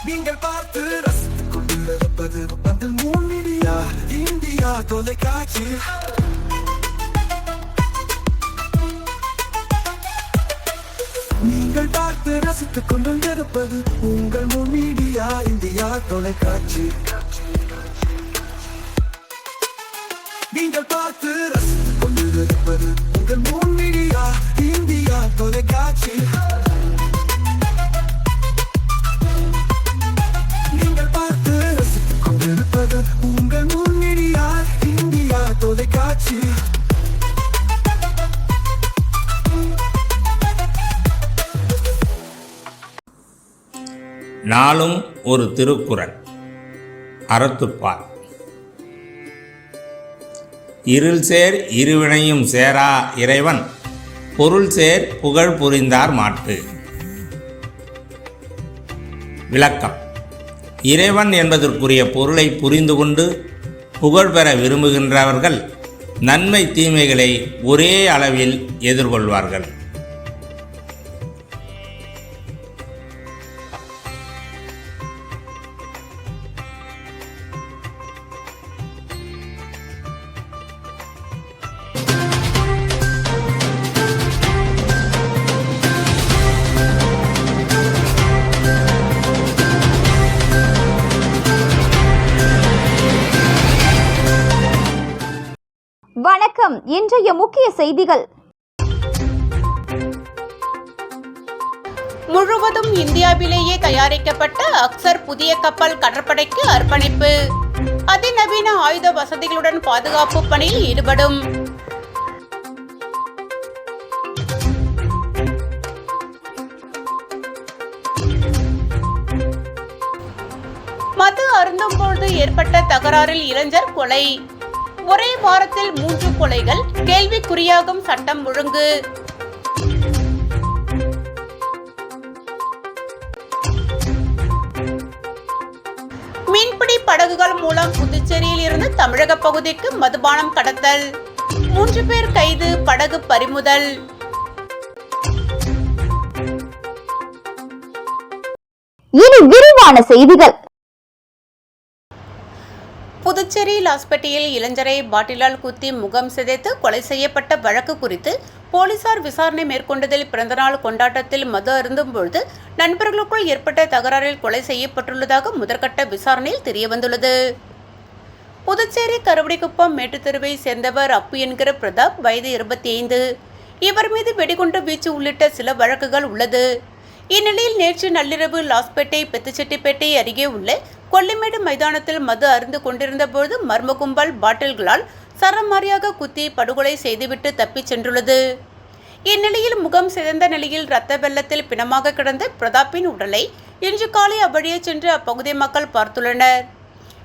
நீங்கள் பார்த்து ரசித்துக் கொண்டிருப்பது பந்தல் மீடியா இந்தியா தொலைக்காட்சி. நீங்கள் பார்த்து ரசித்துக் கொண்டிருப்பது உங்கள் மீடியா இந்தியா தொலைக்காட்சி. நீங்கள் பார்த்து ரசித்துக் கொண்டிருப்பது உங்கள் மீடியா இந்தியா தொலைக்காட்சி. நீங்கள் பார்த்து ரசித்துக் கொண்டிருப்பது உங்கள் மீடியா இந்தியா தொலைக்காட்சி. நாளும் ஒரு திருக்குறள். அறத்துப்பால். இருள் சேர் இருவினையும் சேரா இறைவன் பொருள் சேர் புகழ் புரிந்தார் மாட்டு. விளக்கம். இறைவன் என்பதற்குரிய பொருளை புரிந்து கொண்டு புகழ் பெற விரும்புகின்றவர்கள் நன்மை தீமைகளை ஒரே அளவில் எதிர்கொள்வார்கள். வணக்கம். இன்றைய முக்கிய செய்திகள். முழுவதும் இந்தியாவிலேயே தயாரிக்கப்பட்ட அக்சர் புதிய கப்பல் கடற்படைக்கு அர்ப்பணிப்பு. அதிநவீன ஆயுத வசதிகளுடன் பாதுகாப்பு பணியில் ஈடுபடும். மது அருந்தும்போது ஏற்பட்ட தகராறில் இளைஞர் கொலை. ஒரே வாரத்தில் 3 கொலைகள், கேள்விக்குறியாகும் சட்டம் ஒழுங்கு. மீன்பிடி படகுகள் மூலம் புதுச்சேரியில் இருந்து தமிழக பகுதிக்கு மதுபானம் கடத்தல். 3 பேர் கைது, படகு பறிமுதல். இனி விரிவான செய்திகள். புதுச்சேரி லாஸ்பேட்டையில் இளைஞரை பாட்டிலால் குத்தி முகம் சிதைத்து கொலை செய்யப்பட்ட வழக்கு குறித்து போலீசார் விசாரணை மேற்கொண்டதில் பிறந்தநாள் கொண்டாட்டத்தில் மது அருந்தும் பொழுது நண்பர்களுக்குள் ஏற்பட்ட தகராறில் கொலை செய்யப்பட்டுள்ளதாக முதற்கட்ட விசாரணையில் தெரியவந்துள்ளது. புதுச்சேரி கருவடிக்குப்பம் மேட்டுத்தெருவை சேர்ந்தவர் அப்பு என்கிற பிரதாப், வயது 25. இவர் மீது வெடிகுண்டு வீச்சு உள்ளிட்ட சில வழக்குகள் உள்ளது. இந்நிலையில் நேற்று நள்ளிரவு லாஸ்பேட்டை பெத்துச்செட்டிப்பேட்டை அருகே உள்ள கொல்லிமேடு மைதானத்தில் மது அருந்து கொண்டிருந்த போது மர்ம கும்பல் பாட்டில்களால் சரமாரியாக குத்தி படுகொலை செய்துவிட்டு தப்பிச் சென்றுள்ளது. இந்நிலையில் முகம் சிதைந்த நிலையில் இரத்த வெள்ளத்தில் பிணமாக கிடந்த பிரதாப்பின் உடலை இன்று காலை அவ்வழியே சென்று அப்பகுதி மக்கள் பார்த்துள்ளனர்.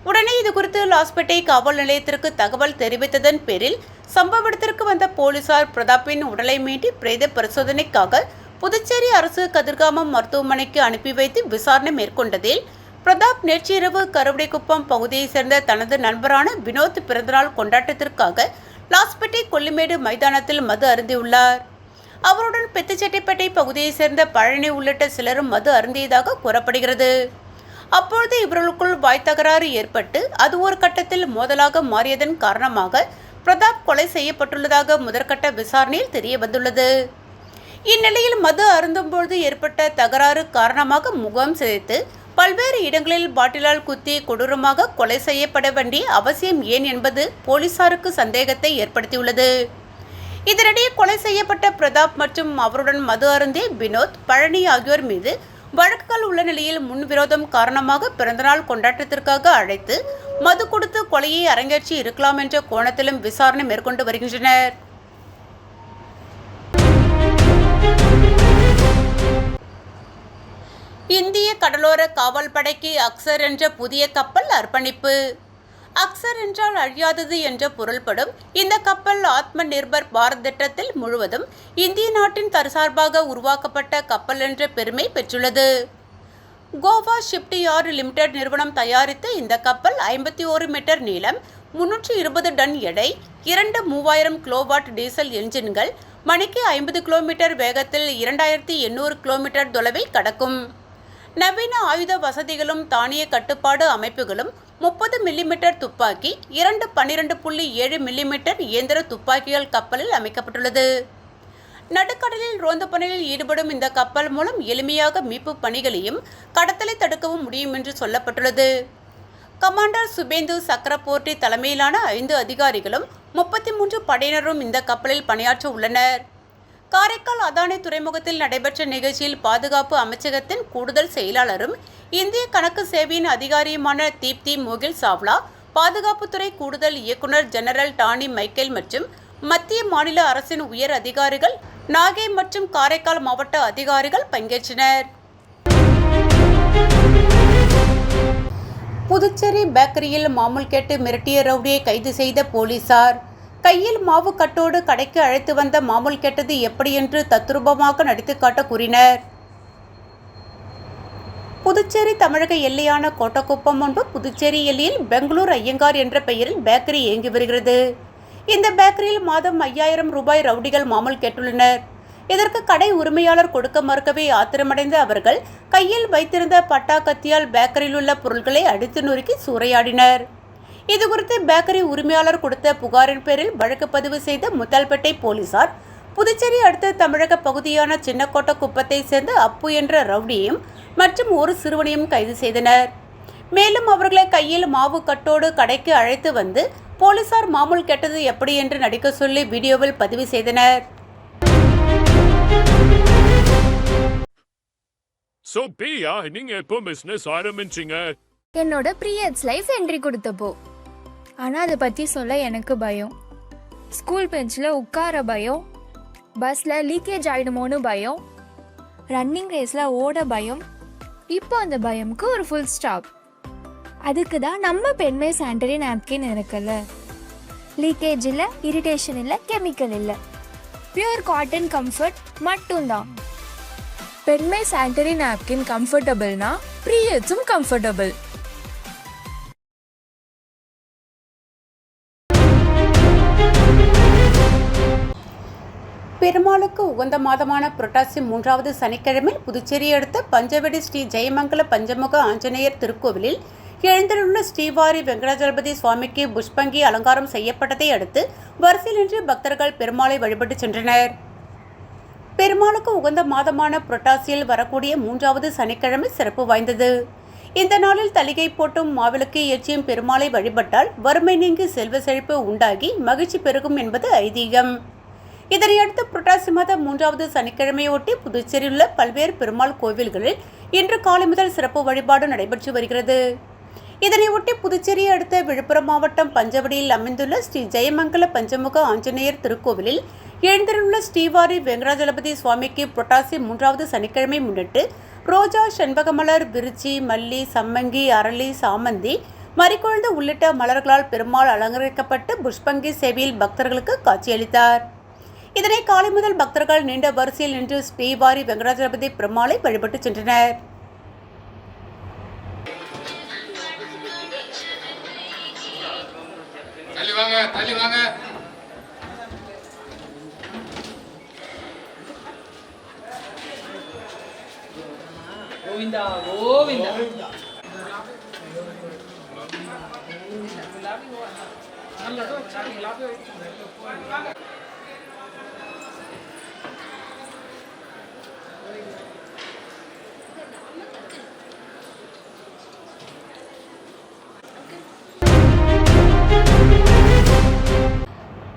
உடனே இதுகுறித்து லாஸ்பேட்டை காவல் நிலையத்திற்கு தகவல் தெரிவித்ததன் பேரில் சம்பவ இடத்திற்கு வந்த போலீசார் பிரதாப்பின் உடலை மீட்டி பிரேத பரிசோதனைக்காக புதுச்சேரி அரசு கதிர்காமம் மருத்துவமனைக்கு அனுப்பி வைத்து விசாரணை மேற்கொண்டதில் பிரதாப் நேற்றிரவு கருவடிக்குப்பம் பகுதியை சேர்ந்த தனது நண்பரான வினோத் பிறந்தநாள் கொண்டாட்டத்திற்காக லாஸ்பேட்டை கொல்லிமேடு மைதானத்தில் மது அருந்தியுள்ளார். அவருடன் பெத்துச்செட்டிப்பேட்டை பகுதியை சேர்ந்த பழனி உள்ளிட்ட சிலரும் மது அருந்தியதாக கூறப்படுகிறது. அப்பொழுது இவர்களுக்குள் வாய் தகராறு ஏற்பட்டு அது ஒரு கட்டத்தில் மோதலாக மாறியதன் காரணமாக பிரதாப் கொலை செய்யப்பட்டுள்ளதாக முதற்கட்ட விசாரணையில் தெரிய வந்துள்ளது. இந்நிலையில் மது அருந்தும்போது ஏற்பட்ட தகராறு காரணமாக முகம் சிதைத்து பல்வேறு இடங்களில் பாட்டிலால் குத்தி கொடூரமாக கொலை செய்யப்பட வேண்டிய அவசியம் ஏன் என்பது போலீசாருக்கு சந்தேகத்தை ஏற்படுத்தியுள்ளது. இதனிடையே கொலை செய்யப்பட்ட பிரதாப் மற்றும் அவருடன் மது அருந்திய வினோத், பழனி ஆகியோர் மீது வழக்குகள் உள்ள நிலையில் முன்விரோதம் காரணமாக பிறந்தநாள் கொண்டாட்டத்திற்காக அழைத்து மது கொடுத்து கொலையை அரங்கேற்றி இருக்கலாம் என்ற கோணத்திலும் விசாரணை மேற்கொண்டு வருகின்றனர். இந்திய கடலோர காவல் படைக்கு அக்சர் என்ற புதிய கப்பல் அர்ப்பணிப்பு. அக்சர் என்றால் அழியாதது என்ற பொருள்படும் இந்த கப்பல் ஆத்ம நிர்பர் பாரத் திட்டத்தில் முழுவதும் இந்திய நாட்டின் தற்சார்பாக உருவாக்கப்பட்ட கப்பல் என்ற பெருமை பெற்றுள்ளது. கோவா ஷிப்ட் யார்டு லிமிடெட் நிறுவனம் தயாரித்த இந்த கப்பல் 51 மீட்டர் நீளம், 320 டன் எடை, 2 3000 கிலோவாட் டீசல் என்ஜின்கள், மணிக்கு 50 கிலோமீட்டர் வேகத்தில் 2800 கிலோமீட்டர் தொலைவை கடக்கும். நவீன ஆயுத வசதிகளும் தானிய கட்டுப்பாடு அமைப்புகளும் 30 மில்லிமீட்டர் துப்பாக்கி 12.7 மில்லிமீட்டர் இயந்திர துப்பாக்கிகள் கப்பலில் அமைக்கப்பட்டுள்ளது. நடுக்கடலில் ரோந்து பணியில் ஈடுபடும் இந்த கப்பல் மூலம் எளிமையாக மீட்பு பணிகளையும் கடத்தலை தடுக்கவும் முடியும் என்று சொல்லப்பட்டுள்ளது. கமாண்டர் சுபேந்து சக்கரபோர்ட்டி தலைமையிலான 5 அதிகாரிகளும் 33 படையினரும் இந்த கப்பலில் பணியாற்ற உள்ளனர். காரைக்கால் அதானி துறைமுகத்தில் நடைபெற்ற நிகழ்ச்சியில் பாதுகாப்பு அமைச்சகத்தின் கூடுதல் செயலாளரும் இந்திய கணக்கு சேவையின் அதிகாரியுமான தீப்தி மோகில் சாவ்லா, பாதுகாப்புத்துறை கூடுதல் இயக்குனர் ஜெனரல் டானி மைக்கேல் மற்றும் மத்திய மாநில அரசின் உயர் அதிகாரிகள், நாகை மற்றும் காரைக்கால் மாவட்ட அதிகாரிகள் பங்கேற்றனர். புதுச்சேரி பேக்கரியில் மாமூல் கேட்டு மிரட்டிய ரவுடியை கைது செய்த போலீசார். கையில் மாவு கட்டோடு கடைக்கு அழைத்து வந்த மாமூல் கேட்டது எப்படி என்று தத்ரூபமாக நடித்து காட்ட கூறினர். புதுச்சேரி தமிழக எல்லையான கோட்டக்குப்பம் முன்பு புதுச்சேரி எல்லையில் பெங்களூர் ஐயங்கார் என்ற பெயரில் பேக்கரி இயங்கி வருகிறது. இந்த பேக்கரியில் மாதம் 5000 ரூபாய் ரவுடிகள் மாமூல் கேட்டுள்ளனர். இதற்கு கடை உரிமையாளர் கொடுக்க மறுக்கவே ஆத்திரமடைந்த அவர்கள் கையில் வைத்திருந்த பட்டா கத்தியால் பேக்கரியில் உள்ள பொருட்களை அடித்து நொறுக்கி சூறையாடினர். இதுகுறித்து பேக்கரி உரிமையாளர் கொடுத்த புகாரின் பேரில் வழக்கு பதிவு செய்த முத்தால்பேட்டை போலீசார் புதுச்சேரி அடுத்த தமிழக பகுதியான சின்னக்கோட்டக்குப்பத்தை சேர்ந்த அப்பு என்ற ரவுடியையும் மற்றும் ஒரு சிறுவனையும் கைது செய்தனர். மேலும் அவர்களை கையில் மாவு கட்டோடு கடைக்கு அழைத்து வந்து போலீசார் மாமூல் கேட்டது எப்படி என்று நடிக்க சொல்லி வீடியோவில் பதிவு செய்தனர். பிரியா, நீங்க எப்போ பிசினஸ் ஆரம்பிச்சீங்க? என்னோட பீரியட்ஸ் லைஃப் என்ட்ரி கொடுத்தப்போ. ஆனா அதை பத்தி சொல்ல எனக்கு பயம். ஸ்கூல் பெஞ்சில் உட்கார பயம், பஸ்ல லீக்கேஜ் ஆயிடுமோன்னு பயம், ரன்னிங் ரேஸ்ல ஓட பயம். இப்போ அந்த பயமுக்கு ஒரு ஃபுல் ஸ்டாப். அதுக்கு தான் நம்ம பெண்மை சானிட்டரி நாப்கின் இருக்குல்ல. லீக்கேஜ் இல்லை, இரிட்டேஷன் இல்லை, கெமிக்கல் இல்லை, பியூர் காட்டன் கம்ஃபர்ட் மட்டும்தான். பெண்மை சானிட்டரி நாப்கின் கம்ஃபர்டபுள்னா பீரியட்ஸும் கம்ஃபர்டபுள். பெருமாளுக்கு உகந்த மாதமான புரட்டாசி 3வது சனிக்கிழமை புதுச்சேரி அடுத்த பஞ்சவடி ஸ்ரீ ஜெயமங்கல பஞ்சமுக ஆஞ்சநேயர் திருக்கோவிலில் எழுந்தருளுள்ள ஸ்ரீவாரி வெங்கடாஜலபதி சுவாமிக்கு புஷ்பங்கி அலங்காரம் செய்யப்பட்டதை அடுத்து வரிசையில் நின்று பக்தர்கள் பெருமாளை வழிபட்டு சென்றனர். பெருமாளுக்கு உகந்த மாதமான புரட்டாசியில் வரக்கூடிய 3வது சனிக்கிழமை சிறப்பு வாய்ந்தது. இந்த நாளில் தலிகை போட்டும் மாவிளக்கு ஏற்றியும் பெருமாளை வழிபட்டால் வறுமை நீங்கி செல்வ செழிப்பு உண்டாகி மகிழ்ச்சி பெருகும் என்பது ஐதீகம். இதனையடுத்து புரட்டாசி மாதம் 3வது சனிக்கிழமையொட்டி புதுச்சேரியில் உள்ள பல்வேறு பெருமாள் கோவில்களில் இன்று காலை முதல் சிறப்பு வழிபாடு நடைபெற்று வருகிறது. இதனையொட்டி புதுச்சேரியை அடுத்த விழுப்புரம் மாவட்டம் பஞ்சவடியில் அமைந்துள்ள ஸ்ரீ ஜெயமங்கல பஞ்சமுக ஆஞ்சநேயர் திருக்கோவிலில் எழுந்தருளுள்ள ஸ்ரீவாரி வெங்கடாஜலபதி சுவாமிக்கு புரட்டாசி 3வது சனிக்கிழமை முன்னிட்டு ரோஜா, செண்பகமலர், விருச்சி, மல்லி, சம்மங்கி, அரளி, சாமந்தி, மறிக்குழந்து உள்ளிட்ட மலர்களால் பெருமாள் அலங்கரிக்கப்பட்டு புஷ்பங்கி சேவையில் பக்தர்களுக்கு காட்சியளித்தார். இதனை காலை முதல் பக்தர்கள் நீண்ட வரிசையில் நின்று ஸ்ரீவாரி வெங்கடாஜலபதி பெருமாளை வழிபட்டு சென்றனர். கோவிந்தா கோவிந்தா.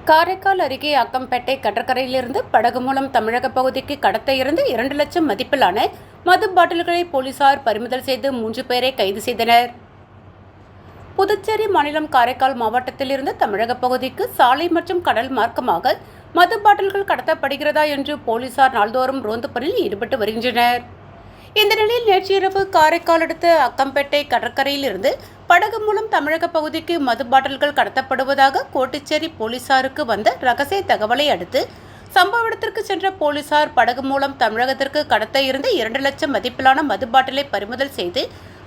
காரைக்கால் அருகே அக்கம்பேட்டை கடற்கரையிலிருந்து படகு மூலம் தமிழக பகுதிக்கு கடத்த இருந்து 2 லட்சம் மதிப்பிலான மது பாட்டில்களை போலீசார் பறிமுதல் செய்து 3 பேரை கைது செய்தனர். புதுச்சேரி மாநிலம் காரைக்கால் மாவட்டத்திலிருந்து தமிழக பகுதிக்கு சாலை மற்றும் கடல் மார்க்கமாக மது பாட்டில்கள் கடத்தப்படுகிறதா என்று போலீசார் நாள்தோறும் ரோந்து பணியில் ஈடுபட்டு வருகின்றனர். இந்த நிலையில் நேற்று இரவு காரைக்கால் அடுத்த அக்கம்பேட்டை கடற்கரையில் இருந்து படகு மூலம் தமிழக பகுதிக்கு மது பாட்டில்கள் கடத்தப்படுவதாக கோட்டிச்சேரி போலீசாருக்கு வந்த ரகசிய தகவலை அடுத்து சம்பவ இடத்திற்கு சென்ற போலீசார் படகு மூலம் தமிழகத்திற்கு கடத்த இருந்த 2 லட்சம் மதிப்பிலான மது பாட்டிலை பறிமுதல் செய்து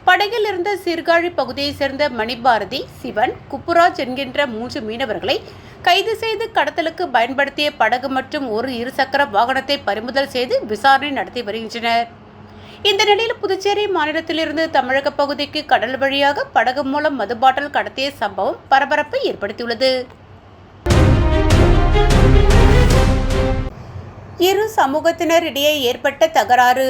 படகில் இருந்த சீர்காழி பகுதியைச் சேர்ந்த மணிபாரதி, சிவன், குப்புராஜ் என்கின்ற 3 மீனவர்களை கைது செய்து கடத்தலுக்கு பயன்படுத்திய படகு மற்றும் ஒரு இருசக்கர வாகனத்தை பறிமுதல் செய்து விசாரணை நடத்தி வருகின்றனர். இந்த நிலையில் புதுச்சேரி மாநிலத்திலிருந்து தமிழக பகுதிக்கு கடல் வழியாக படகு மூலம் மது பாட்டில் கடத்திய சம்பவம் பரபரப்பை ஏற்படுத்தியுள்ளது. இரு சமூகத்தினர் இடையே ஏற்பட்ட தகராறு.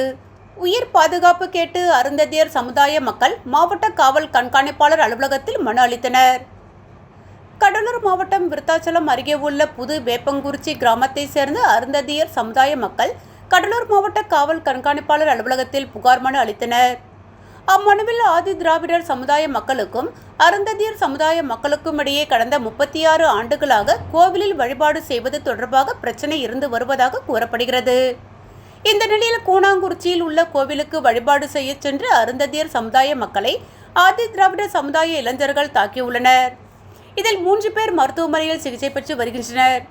உயிர் பாதுகாப்பு கேட்டு அருந்ததியர் சமுதாய மக்கள் மாவட்ட காவல் கண்காணிப்பாளர் அலுவலகத்தில் மனு அளித்தனர். கடலூர் மாவட்டம் விருத்தாச்சலம் அருகே உள்ள புது வேப்பங்குறிச்சி கிராமத்தை சேர்ந்த அருந்ததியர் சமுதாய மக்கள் கடலூர் மாவட்ட காவல் கண்காணிப்பாளர் அலுவலகத்தில் புகார் மனு அளித்தனர். அம்மனுவில் ஆதி திராவிடர் சமுதாய மக்களுக்கும் அருந்ததியர் சமுதாய மக்களுக்கும் இடையே கடந்த 36 ஆண்டுகளாக கோவிலில் வழிபாடு செய்வது தொடர்பாக பிரச்சனை இருந்து வருவதாக கூறப்படுகிறது. இந்த நிலையில் கூனாங்குறிச்சியில் உள்ள கோவிலுக்கு வழிபாடு செய்ய சென்று அருந்ததியர் சமுதாய மக்களை ஆதி திராவிடர் சமுதாய இளைஞர்கள் தாக்கியுள்ளனர். இதில் 3 பேர் மருத்துவமனையில் சிகிச்சை பெற்று வருகின்றனர்.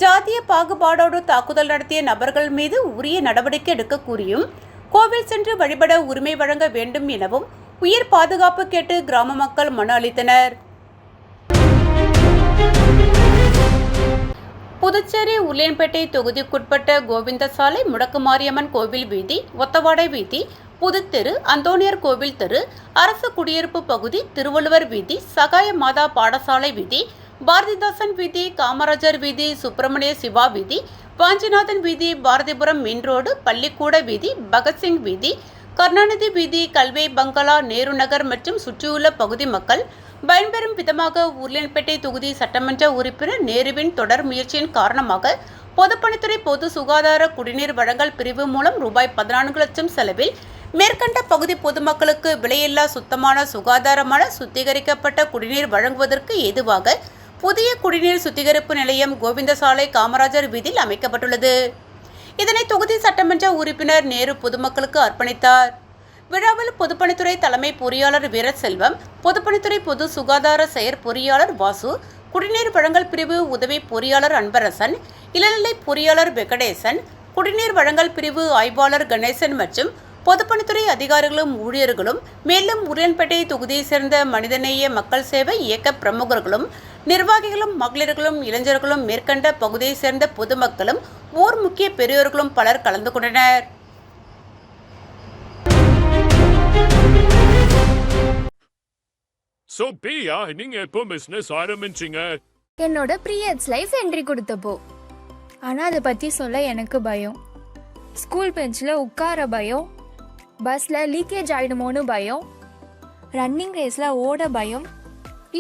ஜாதிய பாகுபாடோடு தாக்குதல் நடத்திய நபர்கள் மீது உரிய நடவடிக்கை எடுக்க கூறியும் கோவில் சென்று வழிபட உரிமை வழங்க வேண்டும் எனவும் உயிர் பாதுகாப்பு கேட்டு கிராம மக்கள் மனு அளித்தனர். புதுச்சேரி உருளையன்பேட்டை தொகுதிக்குட்பட்ட கோவிந்தசாலை, முடக்கு மாரியம்மன் கோவில் வீதி, ஒத்தவாடை வீதி, புதுத்தெரு, அந்தோனியர் கோவில் தெரு, அரசு குடியிருப்பு பகுதி, திருவள்ளுவர் வீதி, சகாய மாதா பாடசாலை வீதி, பாரதிதாசன் வீதி, காமராஜர் வீதி, சுப்பிரமணிய சிவா வீதி, வாஞ்சிநாதன் வீதி, பாரதிபுரம் மெயின் ரோடு, பள்ளிக்கூட வீதி, பகத்சிங் வீதி, கருணாநிதி வீதி, கல்வே பங்களா, நேரு நகர் மற்றும் சுற்றியுள்ள பகுதி மக்கள் பயன்பெறும் விதமாக உருளையன்பேட்டை தொகுதி சட்டமன்ற உறுப்பினர் நேருவின் தொடர் முயற்சியின் காரணமாக பொதுப்பணித்துறை பொது சுகாதார குடிநீர் வழங்கல் பிரிவு மூலம் ரூபாய் 14 லட்சம் செலவில் மேற்கண்ட பகுதி பொதுமக்களுக்கு விலையில்லா சுத்தமான சுகாதாரமான சுத்திகரிக்கப்பட்ட குடிநீர் வழங்குவதற்கு ஏதுவாக புதிய குடிநீர் சுத்திகரிப்பு நிலையம் கோவிந்தசாலை, காமராஜர் வீதியில் அமைக்கப்பட்டுள்ளது. இதனை தொகுதி சட்டமன்ற உறுப்பினர் நேரு பொதுமக்களுக்கு அர்ப்பணித்தார். விழாவில் பொதுப்பணித்துறை தலைமை பொறியாளர் வீரசெல்வம், பொதுப்பணித்துறை பொது சுகாதார செயற் பொறியாளர் வாசு, குடிநீர் வழங்கல் பிரிவு உதவி பொறியாளர் அன்பரசன், இளநிலை பொறியாளர் வெங்கடேசன், குடிநீர் வழங்கல் பிரிவு ஆய்வாளர் கணேசன் மற்றும் பொதுப்பணித்துறை அதிகாரிகளும் ஊழியர்களும், மேலும் உருளையன்பேட்டை தொகுதியை சேர்ந்த மனிதநேய மக்கள் சேவை இயக்க பிரமுகர்களும், நிர்வாகிகளும், மகளிர்களும், இளைஞர்களும், மேற்கண்ட பகுதியை சேர்ந்த பொதுமக்களும், ஊர் முக்கிய பெரியோர்களும் பலர் கலந்து கொண்டனர். So, பிரியா, நீங்க எப்போ பிசினஸ் ஆரம்பிச்சீங்க? என்னோட ப்ரீயட்ஸ் லைஃப் என்ட்ரி கொடுத்தப்போ. ஆனால் அதை பற்றி சொல்ல எனக்கு பயம். ஸ்கூல் பெஞ்சில் உட்கார பயம், பஸ்ஸில் லீக்கேஜ் ஆகிடுமோன்னு பயம், ரன்னிங் ரேஸில் ஓட பயம்.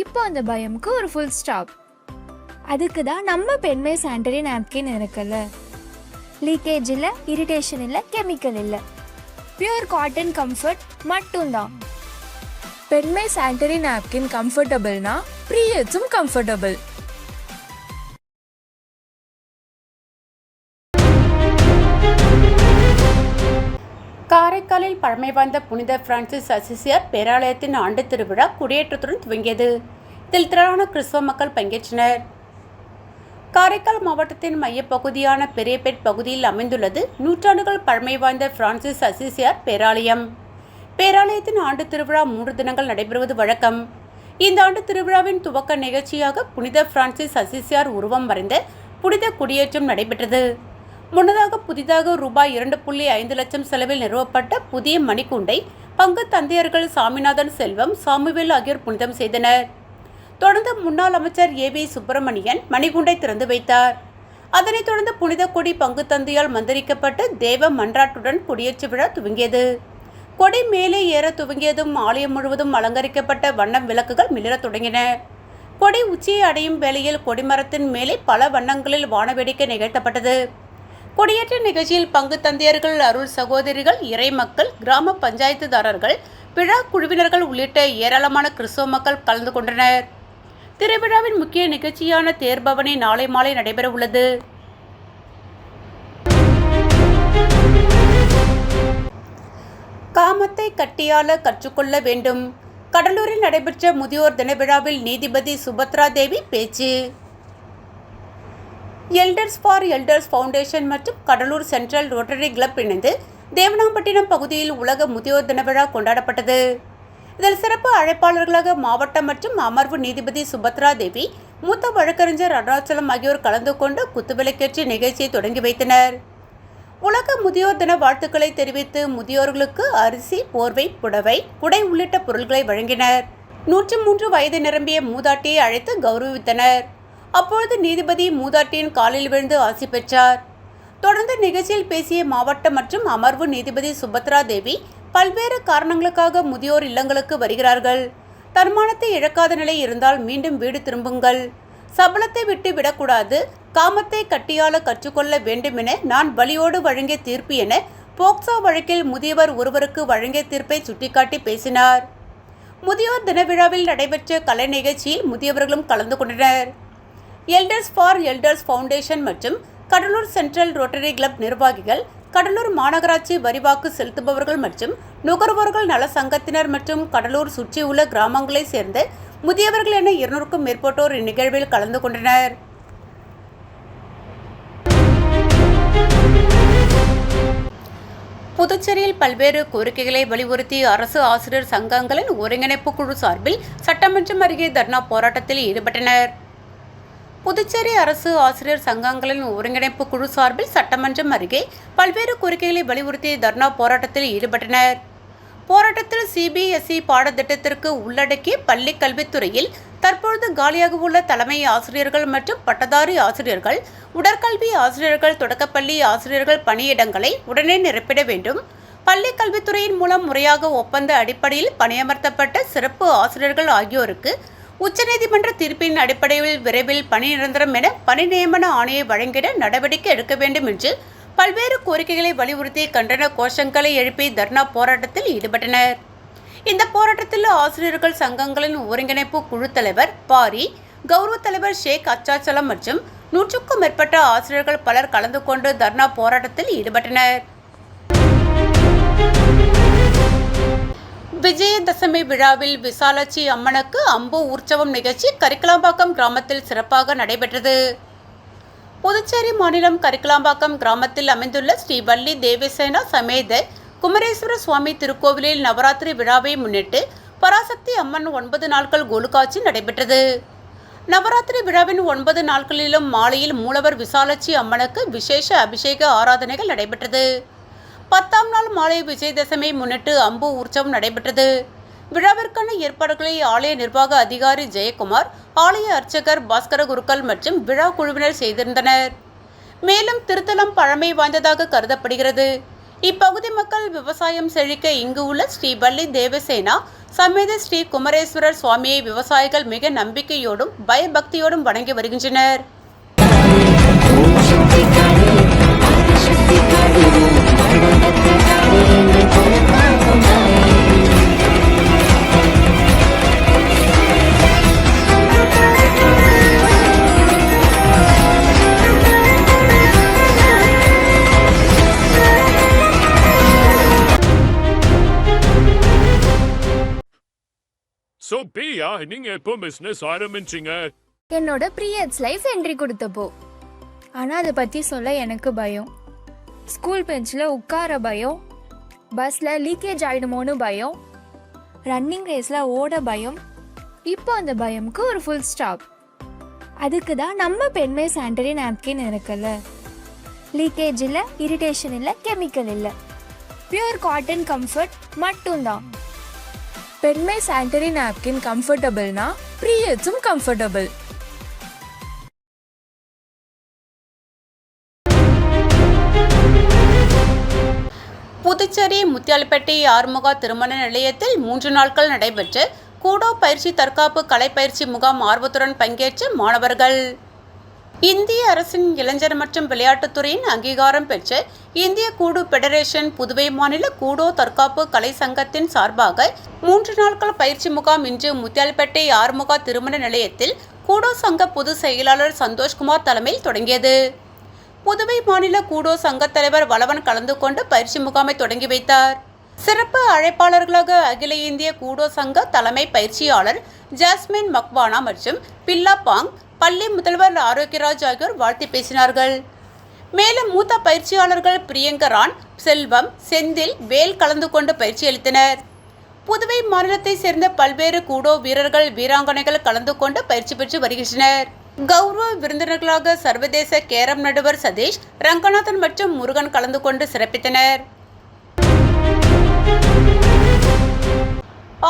இப்போ அந்த பயமுக்கு ஒரு ஃபுல் ஸ்டாப். அதுக்கு தான் நம்ம பெண்மை சானிடரி நாப்கின் இருக்குல்ல. லீக்கேஜ் இல்லை, இரிட்டேஷன் இல்லை, கெமிக்கல் இல்லை, பியூர் காட்டன் கம்ஃபர்ட் மட்டும்தான். பெண்மை சானிடரி நாப்கின் கம்ஃபர்டபுள்னா ப்ரீயட்ஸும் கம்ஃபர்டபுள். காரைக்காலில் பழமை வாய்ந்த புனித பிரான்சிஸ் அசிசியார் பேராலயத்தின் ஆண்டு திருவிழா கொடியேற்றத்துடன் துவங்கியது. இதில் திரளான கிறிஸ்தவ மக்கள் பங்கேற்றனர். காரைக்கால் மாவட்டத்தின் மையப்பகுதியான பெரியபேட் பகுதியில் அமைந்துள்ளது நூற்றாண்டுகள் பழமை வாய்ந்த பிரான்சிஸ் அசிசியார் பேராலயம். பேராலயத்தின் ஆண்டு திருவிழா 3 தினங்கள் நடைபெறுவது வழக்கம். இந்த ஆண்டு திருவிழாவின் துவக்க நிகழ்ச்சியாக புனித பிரான்சிஸ் அசிசியார் உருவம் வரைந்த புனித கொடியேற்றம் நடைபெற்றது. முன்னதாக புதிதாக ரூபாய் 2.5 லட்சம் செலவில் நிறுவப்பட்ட புதிய மணிக்கூண்டை பங்கு தந்தையர்கள் சாமிநாதன் செல்வம், சாமுவேல் ஆகியோர் புனிதம் செய்தனர். தொடர்ந்து முன்னாள் அமைச்சர் ஏவி சுப்பிரமணியன் மணிகுண்டை திறந்து வைத்தார். அதனைத் தொடர்ந்து புனித கொடி பங்கு தந்தையால் மந்திரிக்கப்பட்டு தேவ மன்றாட்டுடன் கொடியேற்ற விழா துவங்கியது. கொடி மேலே ஏற துவங்கியதும் ஆலயம் முழுவதும் அலங்கரிக்கப்பட்ட வண்ணம் விளக்குகள் மிளிரத் தொடங்கின. கொடி உச்சியை அடையும் வேளையில் கொடிமரத்தின் மேலே பல வண்ணங்களில் வானவேடிக்கை நிகழ்த்தப்பட்டது. கொடியேற்ற நிகழ்ச்சியில் பங்கு தந்தையர்கள், அருள் சகோதரிகள், இறை மக்கள், கிராம பஞ்சாயத்துதாரர்கள், விழா குழுவினர்கள் உள்ளிட்ட ஏராளமான கிறிஸ்தவ மக்கள் கலந்து கொண்டனர். திருவிழாவின் முக்கிய நிகழ்ச்சியான தேர்பவனி நாளை மாலை நடைபெற உள்ளது. காமத்தை கட்டியாள கற்றுக்கொள்ள வேண்டும். கடலூரில் நடைபெற்ற முதியோர் தின விழாவில் நீதிபதி சுபத்ரா தேவி பேச்சு. எல்டர்ஸ் ஃபார் எல்டர்ஸ் ஃபவுண்டேஷன் மற்றும் கடலூர் சென்ட்ரல் ரோட்டரி கிளப் இணைந்து தேவனாம்பட்டினம் பகுதியில் உலக முதியோர் தின விழா கொண்டாடப்பட்டது. இதில் சிறப்பு அழைப்பாளர்களாக மாவட்ட மற்றும் அமர்வு நீதிபதி சுபத்ரா தேவி, மூத்த வழக்கறிஞர் அருணாச்சலம் ஆகியோர் கலந்து கொண்டு குத்துவிளக்கேற்றி நிகழ்ச்சியை தொடங்கி வைத்தனர். உலக முதியோர் தின வாழ்த்துக்களை தெரிவித்து முதியோர்களுக்கு அரிசி, போர்வை, புடவை, குடை உள்ளிட்ட பொருட்களை வழங்கினர். 103 வயது நிரம்பிய மூதாட்டியை அழைத்து கௌரவித்தனர். அப்பொழுது நீதிபதி மூதாட்டியின் காலில் விழுந்து ஆசி பெற்றார். தொடர்ந்து நிகழ்ச்சியில் பேசிய மாவட்ட மற்றும் அமர்வு நீதிபதி சுபத்ரா தேவி, பல்வேறு காரணங்களுக்காக முதியோர் இல்லங்களுக்கு வருகிறார்கள். தன்மானத்தை இழக்காத நிலை இருந்தால் மீண்டும் வீடு திரும்புங்கள். சபலத்தை விட்டு விடக்கூடாது. காமத்தை கட்டியாள கற்றுக்கொள்ள வேண்டும் என நான் வலியோடு வழங்கிய தீர்ப்பு என போக்சோ வழக்கில் முதியவர் ஒருவருக்கு வழங்கிய தீர்ப்பை சுட்டிக்காட்டி பேசினார். முதியோர் தின விழாவில் நடைபெற்ற கலை நிகழ்ச்சியில் முதியவர்களும் கலந்து கொண்டனர். எல்டர்ஸ் ஃபார் எல்டர்ஸ் ஃபவுண்டேஷன் மற்றும் கடலூர் சென்ட்ரல் ரோட்டரி கிளப் நிர்வாகிகள், கடலூர் மாநகராட்சி வரிவாக்கு செலுத்துபவர்கள் மற்றும் நுகர்வோர்கள் நல சங்கத்தினர் மற்றும் கடலூர் சுற்றியுள்ள கிராமங்களைச் சேர்ந்த முதியவர்கள் என 200க்கும் மேற்பட்டோர் இந்நிகழ்வில் கலந்து கொண்டனர். புதுச்சேரியில் பல்வேறு கோரிக்கைகளை வலியுறுத்தி அரசு ஆசிரியர் சங்கங்களின் ஒருங்கிணைப்பு குழு சார்பில் சட்டமன்றம் அருகே தர்ணா போராட்டத்தில் ஈடுபட்டனர். புதுச்சேரி அரசு ஆசிரியர் சங்கங்களின் ஒருங்கிணைப்பு குழு சார்பில் சட்டமன்றம் அருகே பல்வேறு கோரிக்கைகளை வலியுறுத்தி தர்ணா போராட்டத்தில் ஈடுபட்டனர். போராட்டத்தில் சிபிஎஸ்இ பாடத்திட்டத்திற்கு உள்ளடக்கிய பள்ளி கல்வித்துறையில் தற்பொழுது காலியாக உள்ள தலைமை ஆசிரியர்கள் மற்றும் பட்டதாரி ஆசிரியர்கள், உடற்கல்வி ஆசிரியர்கள், தொடக்கப்பள்ளி ஆசிரியர்கள் பணியிடங்களை உடனே நிரப்பிட வேண்டும். பள்ளி கல்வித்துறையின் மூலம் முறையாக ஒப்பந்த அடிப்படையில் பணியமர்த்தப்பட்ட சிறப்பு ஆசிரியர்கள் ஆகியோருக்கு உச்சநீதிமன்ற தீர்ப்பின் அடிப்படையில் விரைவில் பணி நிரந்தரம் என பணி நியமன ஆணையை வழங்கிட நடவடிக்கை எடுக்க வேண்டும் என்று பல்வேறு கோரிக்கைகளை வலியுறுத்தி கண்டன கோஷங்களை எழுப்பி தர்ணா போராட்டத்தில் ஈடுபட்டனர். இந்த போராட்டத்தில் ஆசிரியர்கள் சங்கங்களின் ஒருங்கிணைப்பு குழு தலைவர் பாரி, கௌரவ தலைவர் ஷேக் அச்சாச்சலம் மற்றும் 100க்கும் மேற்பட்ட ஆசிரியர்கள் பலர் கலந்து கொண்டு தர்ணா போராட்டத்தில் ஈடுபட்டனர். விஜயதசமி விழாவில் விசாலாட்சி அம்மனுக்கு அம்பு உற்சவம் நிகழ்ச்சி கரிக்கலாம்பாக்கம் கிராமத்தில் சிறப்பாக நடைபெற்றது. புதுச்சேரி மாநிலம் கரிக்கலாம்பாக்கம் கிராமத்தில் அமைந்துள்ள ஸ்ரீ வள்ளி தேவசேனா சமேத குமரேஸ்வர சுவாமி திருக்கோவிலில் நவராத்திரி விழாவை முன்னிட்டு பராசக்தி அம்மன் 9 நாட்கள் கொலுக்காட்சி நடைபெற்றது. நவராத்திரி விழாவின் 9 நாட்களிலும் மாலையில் மூலவர் விசாலாட்சி அம்மனுக்கு விசேஷ அபிஷேக ஆராதனைகள் நடைபெற்றது. 10ஆம் நாள் மாலை விஜயதசமி முன்னிட்டு அம்பு உற்சவம் நடைபெற்றது. விழாவிற்கான ஏற்பாடுகளை ஆலய நிர்வாக அதிகாரி ஜெயக்குமார், ஆலய அர்ச்சகர் பாஸ்கர குருக்கள் மற்றும் விழா குழுவினர் செய்திருந்தனர். மேலும் திருத்தலம் பழமை வாய்ந்ததாக கருதப்படுகிறது. இப்பகுதி மக்கள் விவசாயம் செழிக்க இங்கு உள்ள ஸ்ரீ வள்ளி தேவசேனா சமேத ஸ்ரீ குமரேஸ்வரர் சுவாமியை விவசாயிகள் மிக நம்பிக்கையோடும் பயபக்தியோடும் வணங்கி வருகின்றனர். So, Pia, நீங்க எப்போ பிசினஸ் ஆரம்பிச்சீங்க? என்னோட பீரியட்ஸ் லைஃப் என்ட்ரி கொடுத்தப்போ. ஆனால் அதை பற்றி சொல்ல எனக்கு பயம். ஸ்கூல் பெஞ்சில் உட்கார பயம், பஸ்ஸில் லீக்கேஜ் ஆகிடுமோன்னு பயம், ரன்னிங் ரேஸில் ஓட பயம். இப்போ அந்த பயமுக்கு ஒரு ஃபுல் ஸ்டாப். அதுக்கு தான் நம்ம பெண்மை சானிட்டரி நாப்கின் இருக்குல்ல. லீக்கேஜ் இல்லை, இரிட்டேஷன் இல்லை, கெமிக்கல் இல்லை, பியூர் காட்டன் கம்ஃபர்ட் மட்டும்தான். பெண்மை சானிட்டரி நாப்கின் கம்ஃபர்டபுள்னா பீரியட்ஸும் கம்ஃபர்டபுள். புதுச்சேரி முத்தியால்பேட்டை ஆறுமுகா திருமண நிலையத்தில் 3 நாட்கள் நடைபெற்ற கூடோ பயிற்சி தற்காப்பு கலை பயிற்சி முகாம் ஆர்வத்துடன் பங்கேற்ற மாணவர்கள். இந்திய அரசின் இளைஞர் மற்றும் விளையாட்டுத்துறையின் அங்கீகாரம் பெற்ற இந்திய கூடு பெடரேஷன் புதுவை மாநில கூடோ தற்காப்பு கலை சங்கத்தின் சார்பாக 3 நாட்கள் பயிற்சி முகாம் இன்று முத்தியால்பேட்டை ஆறுமுகா திருமண நிலையத்தில் கூடோ சங்க பொதுச் செயலாளர் சந்தோஷ்குமார் தலைமையில் தொடங்கியது. புதுவை மாநில கூடோ சங்க தலைவர் வளவன் கலந்து கொண்டு பயிற்சி முகாமை தொடங்கி வைத்தார். சிறப்பு அழைப்பாளர்களாக அகில இந்திய கூடோ சங்க தலைமை பயிற்சியாளர் ஜாஸ்மின் மக்வானா மற்றும் பில்லா பாங், பள்ளி முதல்வர் ஆரோக்கியராஜ் ஆகியோர் வாழ்த்தி பேசினார்கள். மேலும் மூத்த பயிற்சியாளர்கள் பிரியங்கரான், செல்வம், செந்தில், வேல் கலந்து கொண்டு பயிற்சி அளித்தனர். புதுவை மாநிலத்தை சேர்ந்த பல்வேறு கூடோ வீரர்கள், வீராங்கனைகள் கலந்து கொண்டு பயிற்சி பெற்று வருகின்றனர். கௌரவ விருந்தினர்களாக சர்வதேச கேரம் நடுவர் சதீஷ், ரங்கநாதன் மற்றும் முருகன் கலந்து கொண்டு சிறப்பித்தனர்.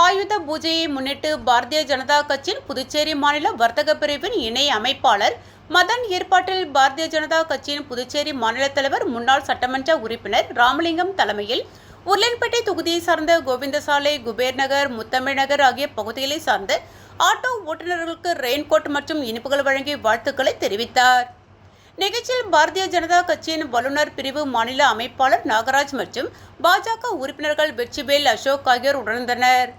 ஆயுத பூஜையை முன்னிட்டு பாரதிய ஜனதா கட்சியின் புதுச்சேரி மாநில வர்த்தக பிரிவின் இணை அமைப்பாளர் மதன் ஏற்பாட்டில் பாரதிய ஜனதா கட்சியின் புதுச்சேரி மாநில தலைவர் முன்னாள் சட்டமன்ற உறுப்பினர் ராமலிங்கம் தலைமையில் உருளையன்பேட்டை தொகுதியை சார்ந்த கோவிந்தசாலை, குபேர் நகர், முத்தமிழ் நகர் ஆகிய பகுதிகளை சார்ந்த ஆட்டோ ஓட்டுநர்களுக்கு ரெயின்கோட் மற்றும் இனிப்புகள் வழங்கி வாழ்த்துக்களை தெரிவித்தார். நிகழ்ச்சியில் பாரதிய ஜனதா கட்சியின் வல்லுநர் பிரிவு மாநில அமைப்பாளர் நாகராஜ் மற்றும் பாஜக உறுப்பினர்கள் வெற்றிவேல், அசோக் ஆகியோர் உணர்ந்தனர்.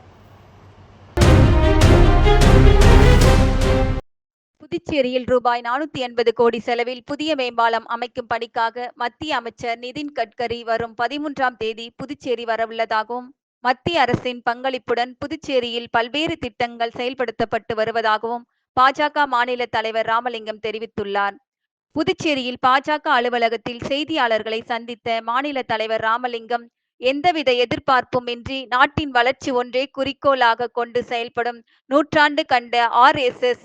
புதுச்சேரியில் ரூபாய் 480 கோடி செலவில் புதிய மேம்பாலம் அமைக்கும் பணிக்காக மத்திய அமைச்சர் நிதின் கட்கரி வரும் 13ஆம் தேதி புதுச்சேரி வரவுள்ளதாகவும், மத்திய அரசின் பங்களிப்புடன் புதுச்சேரியில் பல்வேறு திட்டங்கள் செயல்படுத்தப்பட்டு வருவதாகவும் பாஜக மாநில தலைவர் ராமலிங்கம் தெரிவித்துள்ளார். புதுச்சேரியில் பாஜக அலுவலகத்தில் செய்தியாளர்களை சந்தித்த மாநில தலைவர் ராமலிங்கம், எந்தவித எதிர்பார்ப்பும் இன்றி நாட்டின் வளர்ச்சி ஒன்றே குறிக்கோளாக கொண்டு செயல்படும் நூற்றாண்டு கண்ட RSS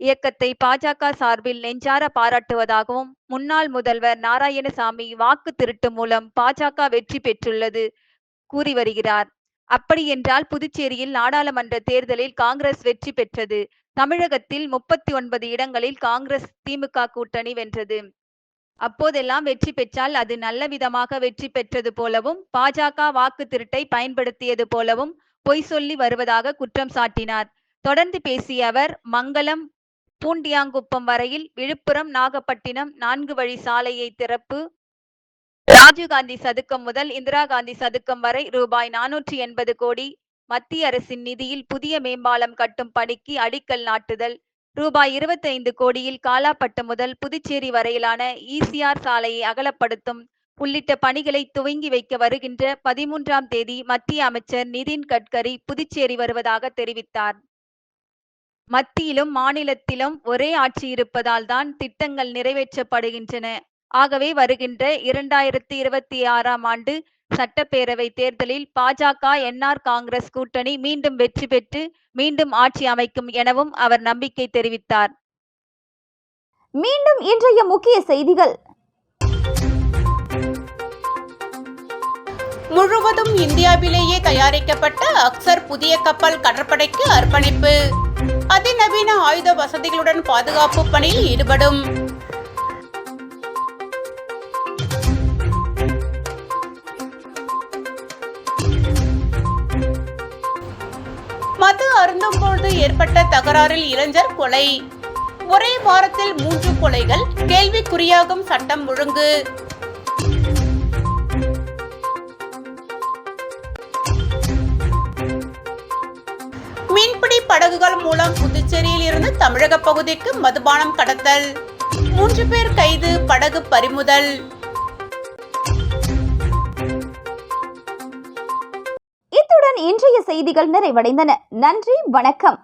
இயக்கத்தை பாஜக சார்பில் நெஞ்சார பாராட்டுவதாகவும், முன்னாள் முதல்வர் நாராயணசாமி வாக்கு திருட்டு மூலம் பாஜக வெற்றி பெற்றுள்ளது கூறி வருகிறார். அப்படியென்றால் புதுச்சேரியில் நாடாளுமன்ற தேர்தலில் காங்கிரஸ் வெற்றி பெற்றது. தமிழகத்தில் 39 இடங்களில் காங்கிரஸ் திமுக கூட்டணி வென்றது. அப்போதெல்லாம் வெற்றி பெற்றால் அது நல்ல விதமாக வெற்றி பெற்றது போலவும், பாஜக வாக்கு திருட்டை பயன்படுத்தியது போலவும் பொய் சொல்லி வருவதாக குற்றம் சாட்டினார். தொடர்ந்து பேசிய அவர், மங்களம் பூண்டியாங்குப்பம் வரையில் விழுப்புரம் நாகப்பட்டினம் 4 வழி சாலையை திறப்பு, ராஜீவ்காந்தி சதுக்கம் முதல் இந்திரா காந்தி சதுக்கம் வரை ரூபாய் 480 கோடி மத்திய அரசின் நிதியில் புதிய மேம்பாலம் கட்டும் பணிக்கு அடிக்கல் நாட்டுதல், ரூபாய் 25 கோடியில் காலாப்பட்டு முதல் புதுச்சேரி வரையிலான ECR சாலையை அகலப்படுத்தும் உள்ளிட்ட பணிகளை துவங்கி வைக்க வருகின்ற 13ஆம் தேதி மத்திய அமைச்சர் நிதின் கட்கரி புதுச்சேரி வருவதாக தெரிவித்தார். மத்தியிலும் மாநிலத்திலும் ஒரே ஆட்சி இருப்பதால் தான் திட்டங்கள் நிறைவேற்றப்படுகின்றன. ஆகவே வருகின்ற 2026ஆம் ஆண்டு சட்டப்பேரவை தேர்தலில் பாஜக NR காங்கிரஸ் கூட்டணி மீண்டும் வெற்றி பெற்று மீண்டும் ஆட்சி அமைக்கும் எனவும் அவர் நம்பிக்கை தெரிவித்தார். மீண்டும் இன்றைய முக்கிய செய்திகள். முழுவதும் இந்தியாவிலேயே தயாரிக்கப்பட்ட அக்சர் புதிய கப்பல் கடற்படைக்கு அர்ப்பணிப்பு. அதிநவீன ஆயுத வசதிகளுடன் பாதுகாப்பு பணியில் ஈடுபடும். மது அருந்தும் பொழுது ஏற்பட்ட தகராறில் இளைஞர் கொலை. ஒரே வாரத்தில் 3 கொலைகள், கேள்விக்குறியாகும் சட்டம் ஒழுங்கு. மீன்பிடி படகுகள் மூலம் புதுச்சேரியில் இருந்து தமிழக பகுதிக்கு மதுபானம் கடத்தல். 3 பேர் கைது, படகு பறிமுதல். இத்துடன் இன்றைய செய்திகள் நிறைவடைந்தன. நன்றி, வணக்கம்.